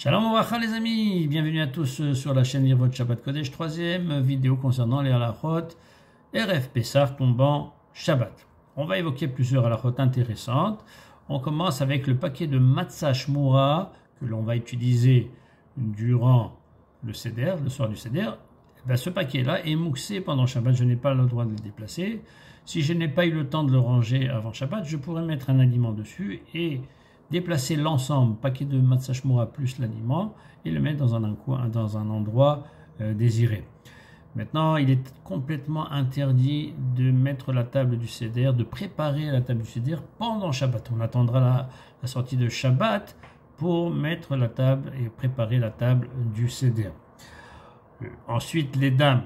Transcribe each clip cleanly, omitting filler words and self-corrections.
Shalom Ouvracha les amis, bienvenue à tous sur la chaîne Yirvot Shabbat Kodesh, troisième vidéo concernant les halachot Erev Pessah tombant Shabbat. On va évoquer plusieurs halachot intéressantes. On commence avec le paquet de Matzah Shmura que l'on va utiliser durant le Seder, le soir du Seder. Ce paquet-là est mouxé pendant Shabbat, je n'ai pas le droit de le déplacer. Si je n'ai pas eu le temps de le ranger avant Shabbat, je pourrais mettre un aliment dessus et déplacer l'ensemble, paquet de Matzah Shmura plus l'aliment, et le mettre dans un endroit désiré. Maintenant, il est complètement interdit de mettre la table du Seder, de préparer la table du Seder pendant Shabbat. On attendra la sortie de Shabbat pour mettre la table et préparer la table du Seder. Ensuite, les dames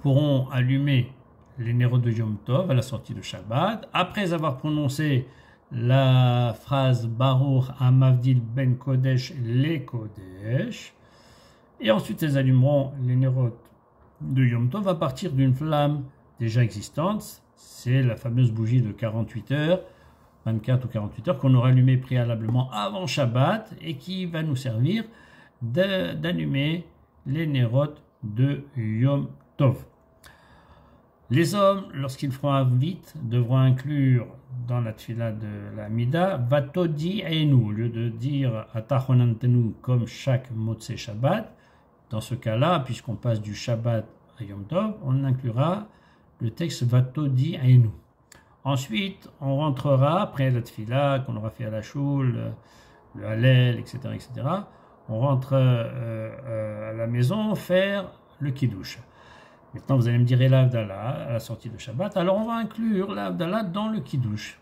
pourront allumer les néroth de Yom Tov à la sortie de Shabbat, après avoir prononcé la phrase Baruch Hamavdil Ben Kodesh le Kodesh, et ensuite elles allumeront les néroth de Yom Tov à partir d'une flamme déjà existante. C'est la fameuse bougie de 48 heures, 24 ou 48 heures, qu'on aura allumée préalablement avant Shabbat et qui va nous servir d'allumer les néroth de Yom Tov. Les hommes, lorsqu'ils feront vite, devront inclure dans la tfila de la Mida Vatodi Einu, au lieu de dire Atachonantenu comme chaque Motzei Shabbat. Dans ce cas-là, puisqu'on passe du Shabbat à Yom Tov, on inclura le texte Vatodi Einu. Ensuite, on rentrera, après la tfila qu'on aura fait à la choule, le Hallel, etc., on rentre à la maison faire le Kiddush. Maintenant, vous allez me dire l'Havdalah à la sortie de Shabbat. Alors, on va inclure l'Havdalah dans le Kiddush,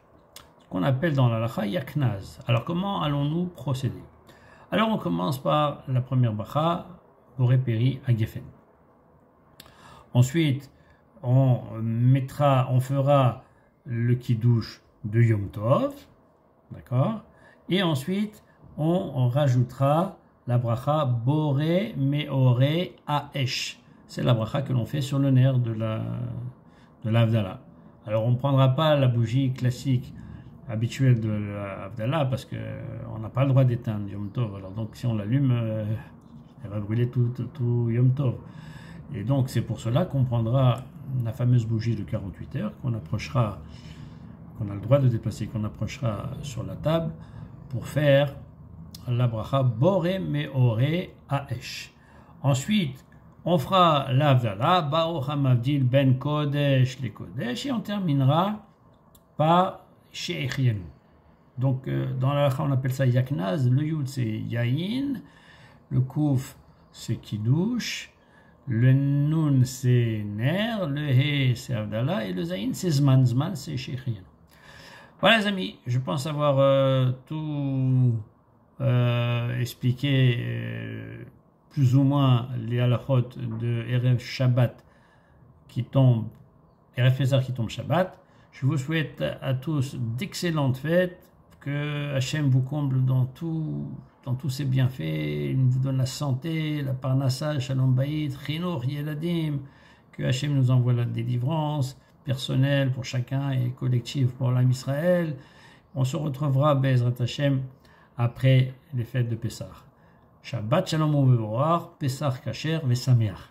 ce qu'on appelle dans l'Halacha Yaknaz. Alors, comment allons-nous procéder? Alors, on commence par la première bracha, Boré Peri à Geffen. Ensuite, on fera le Kiddush de Yom Tov, d'accord? Et ensuite, on rajoutera la bracha Boré Meoré Aesh. C'est la bracha que l'on fait sur le nerf de l'Havdalah. Alors on ne prendra pas la bougie classique habituelle de l'Havdalah parce qu'on n'a pas le droit d'éteindre Yom Tov. Alors donc si on l'allume, elle va brûler tout Yom Tov. Et donc c'est pour cela qu'on prendra la fameuse bougie de 48 heures qu'on a le droit de déplacer, qu'on approchera sur la table pour faire la bracha Boré Meoré Aesh. Ensuite, on fera l'Havdalah, Baruch Hamavdil Ben Kodesh le Kodesh, et on terminera par She'echienu. Donc, dans la halakha, on appelle ça Yaknaz. Le Yud, c'est Yain. Le Kouf, c'est Kiddush. Le Nun, c'est Ner. Le He, c'est Havdalah. Et le Zayin, c'est Zman. Zman, c'est She'echienu. Voilà, les amis, je pense avoir tout expliqué. Plus ou moins les halachot de Erev Shabbat qui tombent, Erev Pessah qui tombe Shabbat. Je vous souhaite à tous d'excellentes fêtes, que Hachem vous comble dans tous ses bienfaits, il vous donne la santé, la parnassa, shalom bayit, chinour, yeladim, que Hachem nous envoie la délivrance personnelle pour chacun et collective pour l'âme Israël. On se retrouvera, Be'ezrat Hachem, après les fêtes de Pessah. Shabbat Shalom Umevorach, Pesach Kasher Vesameach.